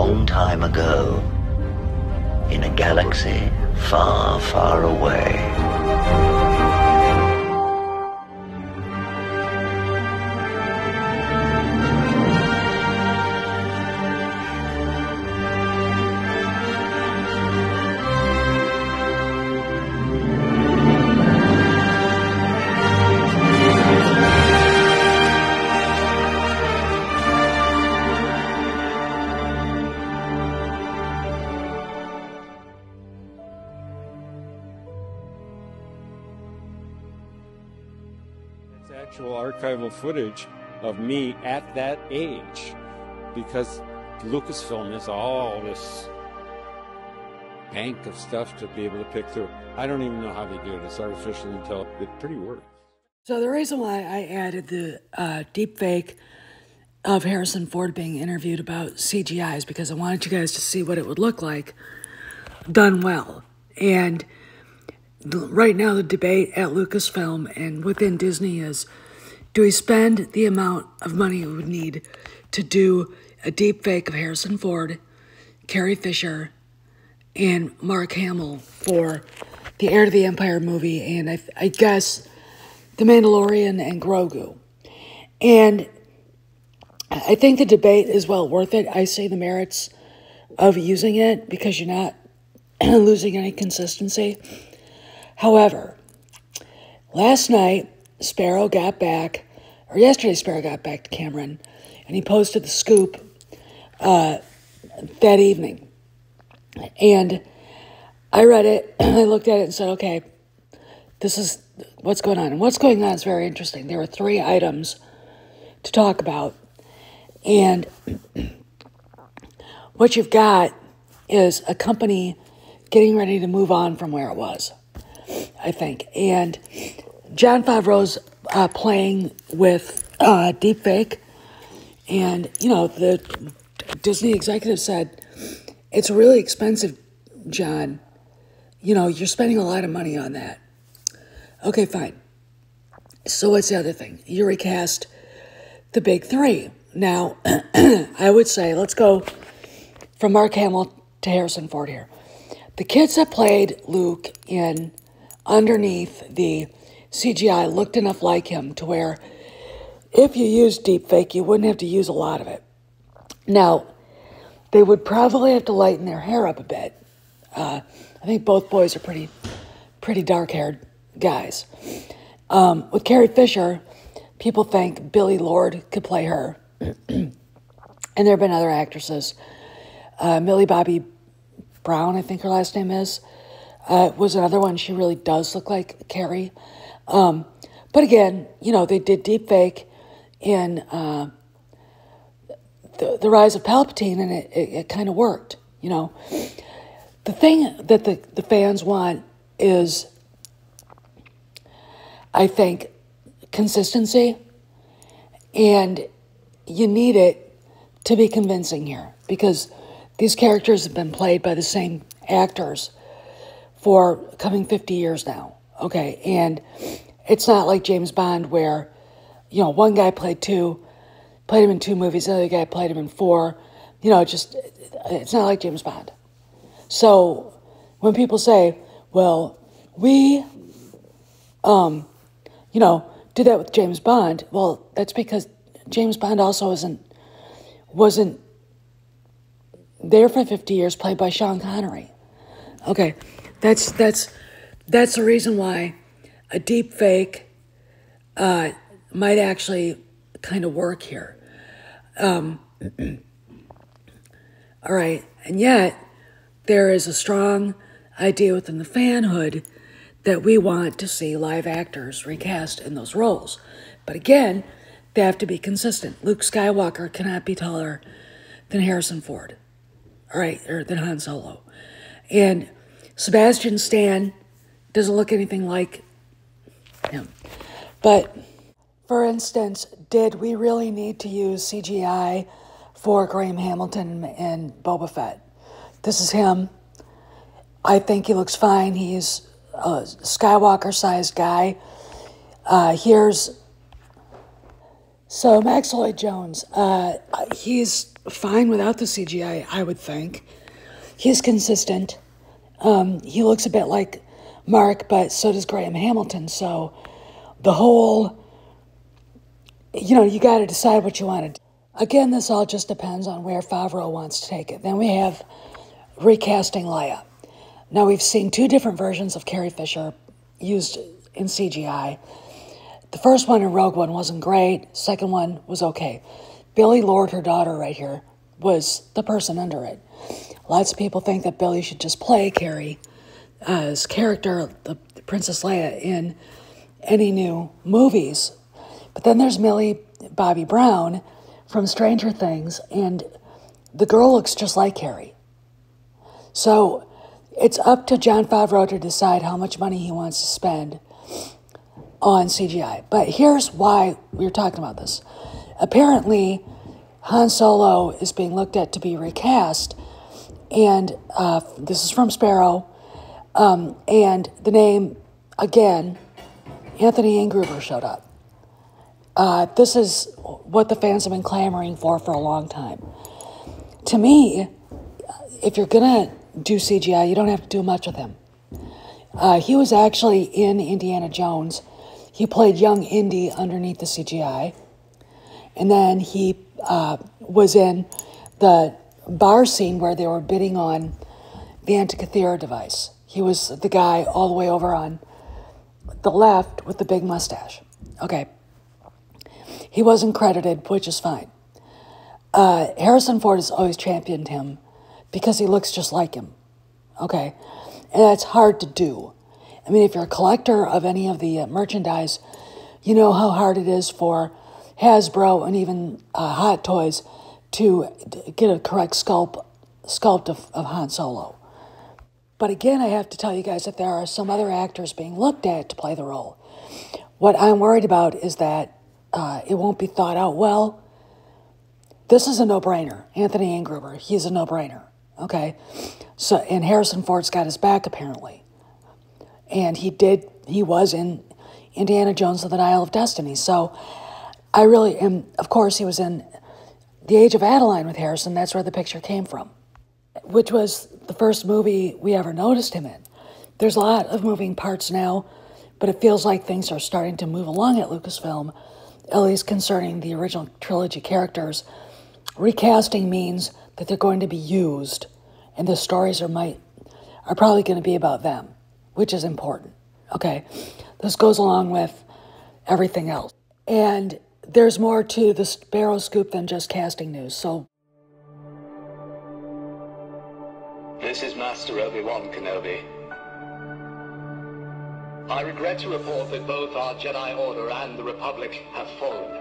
long time ago, in a galaxy far, far away. Actual archival footage of me at that age, because Lucasfilm is all this bank of stuff to be able to pick through. I don't even know how they do it. It's artificial intelligence. It pretty works. So the reason why I added the deep fake of Harrison Ford being interviewed about CGI is because I wanted you guys to see what it would look like done well. And right now the debate at Lucasfilm and within Disney is, do we spend the amount of money we would need to do a deep fake of Harrison Ford, Carrie Fisher, and Mark Hamill for the Heir to the Empire movie, and I guess The Mandalorian and Grogu. And I think the debate is well worth it. I see the merits of using it because you're not losing any consistency. However, last night, Sparrow got back, or yesterday Sparrow got back to Cameron, and he posted the scoop that evening. And I read it, and I looked at it and said, okay, this is what's going on. And what's going on is very interesting. There are 3 items to talk about. And what you've got is a company getting ready to move on from where it was, I think. And Jon Favreau's playing with deepfake, and the Disney executive said, "It's really expensive, John. You're spending a lot of money on that." Okay, fine. So what's the other thing? You recast the big 3. Now, I would say let's go from Mark Hamill to Harrison Ford here. The kids that played Luke in underneath the CGI looked enough like him to where if you used deepfake, you wouldn't have to use a lot of it. Now, they would probably have to lighten their hair up a bit. I think both boys are pretty dark-haired guys. With Carrie Fisher, people think Billie Lourd could play her. And there have been other actresses. Millie Bobby Brown, I think her last name is, was another one. She really does look like Carrie. But again, they did deepfake in the Rise of Palpatine, and it kind of worked, The thing that the fans want is, I think, consistency, and you need it to be convincing here, because these characters have been played by the same actors for coming 50 years now, okay? And it's not like James Bond where, one guy played him in 2 movies, the other guy played him in 4. It's not like James Bond. So when people say, well, we, did that with James Bond, well, that's because James Bond also wasn't there for 50 years, played by Sean Connery. Okay, that's the reason why a deep fake might actually kind of work here. All right, and yet there is a strong idea within the fanhood that we want to see live actors recast in those roles. But again, they have to be consistent. Luke Skywalker cannot be taller than Harrison Ford, all right, or than Han Solo. And Sebastian Stan doesn't look anything like him. But, for instance, did we really need to use CGI for Graham Hamilton and Boba Fett? This is him. I think he looks fine. He's a Skywalker-sized guy. Here's So Max Lloyd Jones, he's fine without the CGI, I would think. He's consistent. He looks a bit like Mark, but so does Graham Hamilton. So the whole, you got to decide what you want to do. Again, this all just depends on where Favreau wants to take it. Then we have recasting Leia. Now, we've seen two different versions of Carrie Fisher used in CGI. The first one in Rogue One wasn't great. Second one was okay. Billie Lourd, her daughter right here, was the person under it. Lots of people think that Billie should just play Carrie's character, the Princess Leia, in any new movies. But then there's Millie Bobby Brown from Stranger Things, and the girl looks just like Carrie. So it's up to Jon Favreau to decide how much money he wants to spend on CGI. But here's why we're talking about this. Apparently, Han Solo is being looked at to be recast, and this is from Sparrow, and the name, again, Anthony Ingruber showed up. This is what the fans have been clamoring for a long time. To me, if you're going to do CGI, you don't have to do much with him. He was actually in Indiana Jones. He played young Indy underneath the CGI. And then he was in the bar scene where they were bidding on the Antikythera device. He was the guy all the way over on the left with the big mustache. Okay. He wasn't credited, which is fine. Harrison Ford has always championed him because he looks just like him. Okay. And that's hard to do. I mean, if you're a collector of any of the merchandise, you know how hard it is for Hasbro and even Hot Toys to get a correct sculpt of Han Solo. But again, I have to tell you guys that there are some other actors being looked at to play the role. What I'm worried about is that it won't be thought out well. This is a no-brainer. Anthony Ingruber, he's a no-brainer. Okay? So, and Harrison Ford's got his back, apparently. And he was in Indiana Jones and the Dial of Destiny. So I really am, of course, he was in The Age of Adeline with Harrison. That's where the picture came from, which was the first movie we ever noticed him in. There's a lot of moving parts now, but it feels like things are starting to move along at Lucasfilm, at least concerning the original trilogy characters. Recasting means that they're going to be used, and the stories are probably going to be about them, which is important. Okay, this goes along with everything else. And there's more to the Sparrow Scoop than just casting news, so... This is Master Obi-Wan Kenobi. I regret to report that both our Jedi Order and the Republic have fallen.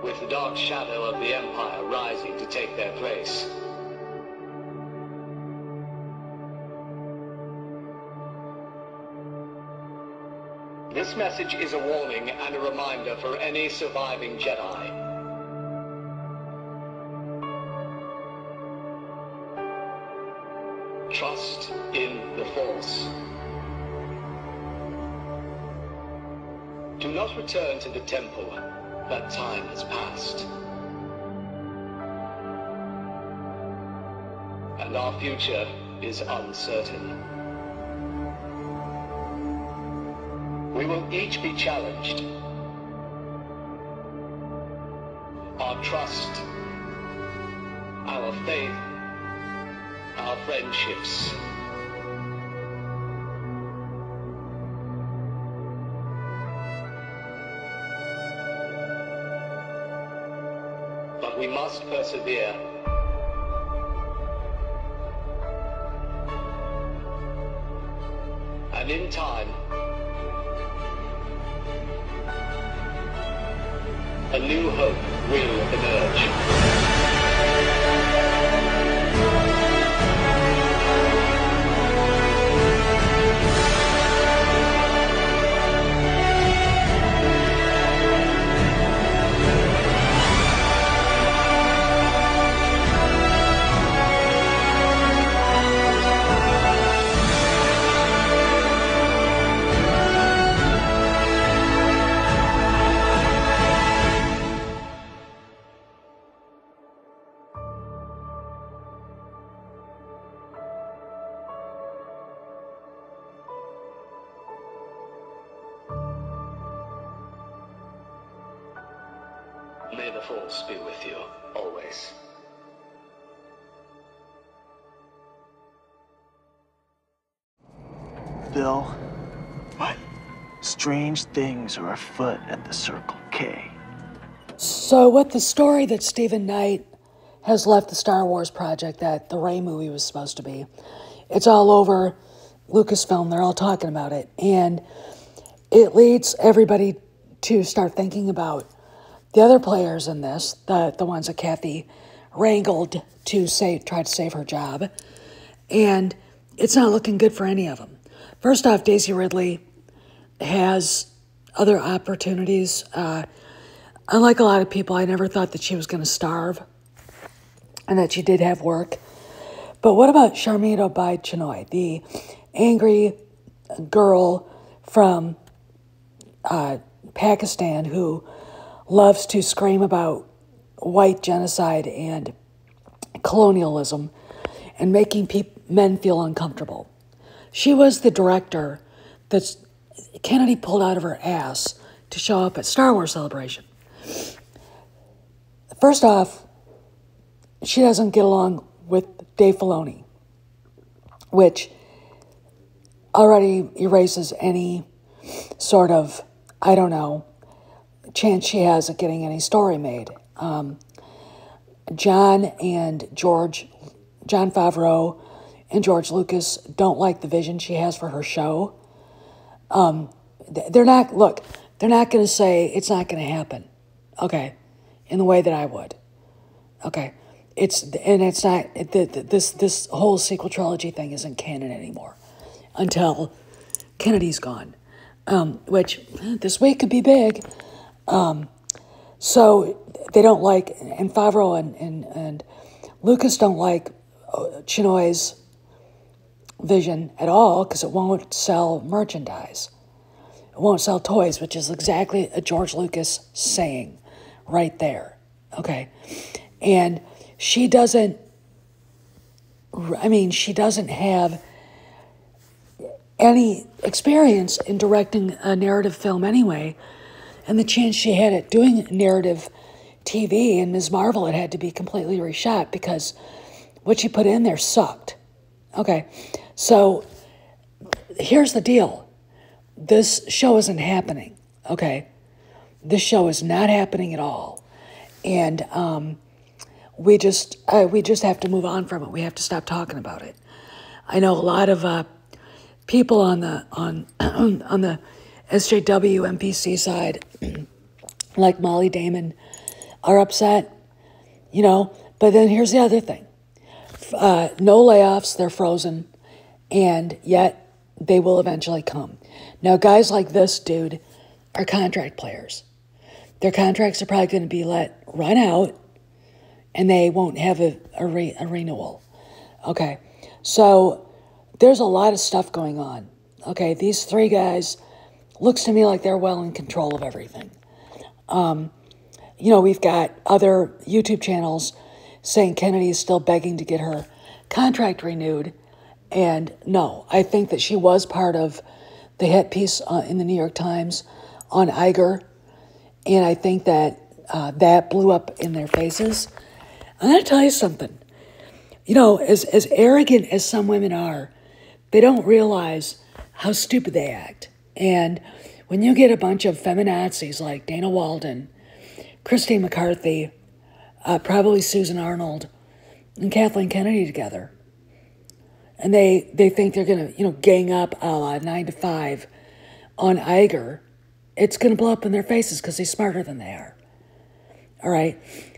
With the dark shadow of the Empire rising to take their place. This message is a warning and a reminder for any surviving Jedi. Trust in the Force. Do not return to the temple. That time has passed. And our future is uncertain. We will each be challenged. Our trust, our faith, our friendships. But we must persevere. And in time, a new hope will emerge. May the Force be with you, always. Bill, what? Strange things are afoot at the Circle K. So with the story that Stephen Knight has left the Star Wars project that the Rey movie was supposed to be, it's all over Lucasfilm. They're all talking about it. And it leads everybody to start thinking about the other players in this, the ones that Kathy wrangled to try to save her job. And it's not looking good for any of them. First off, Daisy Ridley has other opportunities. Unlike a lot of people, I never thought that she was going to starve and that she did have work. But what about Sharmeen Obaid-Chinoy, the angry girl from Pakistan who loves to scream about white genocide and colonialism and making men feel uncomfortable? She was the director that Kennedy pulled out of her ass to show up at Star Wars Celebration. First off, she doesn't get along with Dave Filoni, which already erases any sort of, I don't know, chance she has of getting any story made. John Favreau and George Lucas don't like the vision she has for her show. They're not going to say it's not going to happen, okay, in the way that I would, okay. It's not, this whole sequel trilogy thing isn't canon anymore until Kennedy's gone, which this week could be big. So they don't like, and Favreau and Lucas don't like Chinoy's vision at all because it won't sell merchandise. It won't sell toys, which is exactly a George Lucas saying right there, okay? And she doesn't have any experience in directing a narrative film anyway, and the chance she had at doing narrative TV in Ms. Marvel, it had to be completely reshot because what she put in there sucked. Okay, so here's the deal. This show isn't happening, okay? This show is not happening at all. And we just have to move on from it. We have to stop talking about it. I know a lot of people on the SJW MPC side, like Molly Damon, are upset, you know. But then here's the other thing. No layoffs, they're frozen, and yet they will eventually come. Now, guys like this dude are contract players. Their contracts are probably going to be run out, and they won't have a renewal. Okay, so there's a lot of stuff going on. Okay, these three guys looks to me like they're well in control of everything. You know, we've got other YouTube channels saying Kennedy is still begging to get her contract renewed. And no, I think that she was part of the hit piece in the New York Times on Iger. And I think that that blew up in their faces. I'm going to tell you something. You know, as arrogant as some women are, they don't realize how stupid they act. And when you get a bunch of feminazis like Dana Walden, Christine McCarthy, probably Susan Arnold, and Kathleen Kennedy together, and they think they're going to, you know, gang up a la 9 to 5 on Iger, it's going to blow up in their faces because he's smarter than they are. All right?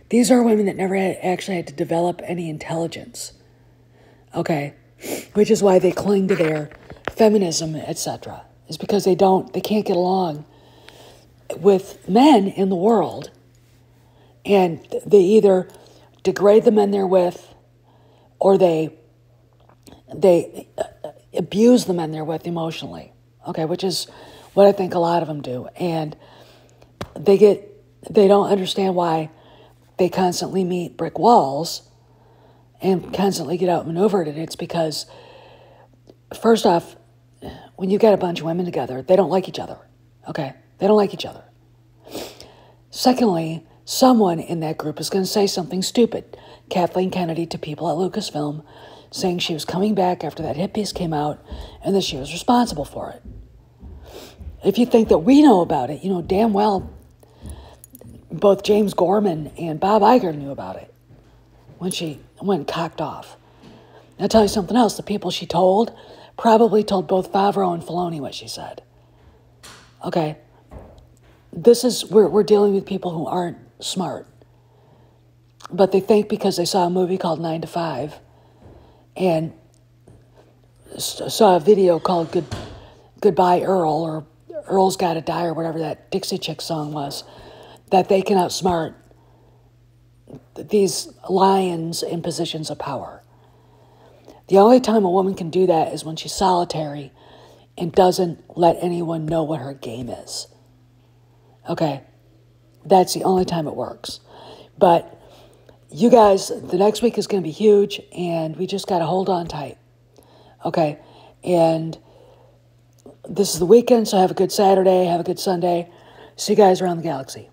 These are women that never actually had to develop any intelligence, okay? Which is why they cling to their feminism, etc. Is because they can't get along with men in the world, and they either degrade the men they're with, or they abuse the men they're with emotionally, okay, which is what I think a lot of them do. And they don't understand why they constantly meet brick walls and constantly get outmaneuvered. And it's because, first off, when you get a bunch of women together, they don't like each other, okay? They don't like each other. Secondly, someone in that group is going to say something stupid. Kathleen Kennedy to people at Lucasfilm, saying she was coming back after that hit piece came out and that she was responsible for it. If you think that we know about it, you know damn well both James Gorman and Bob Iger knew about it when she went cocked off. I'll tell you something else. The people she told probably told both Favreau and Filoni what she said. Okay? We're dealing with people who aren't smart. But they think because they saw a movie called 9 to 5 and saw a video called Goodbye Earl, or Earl's Gotta Die, or whatever that Dixie Chick song was, that they can outsmart these lions in positions of power. The only time a woman can do that is when she's solitary and doesn't let anyone know what her game is. Okay? That's the only time it works. But you guys, the next week is going to be huge, and we just got to hold on tight. Okay? And this is the weekend, so have a good Saturday, have a good Sunday. See you guys around the galaxy.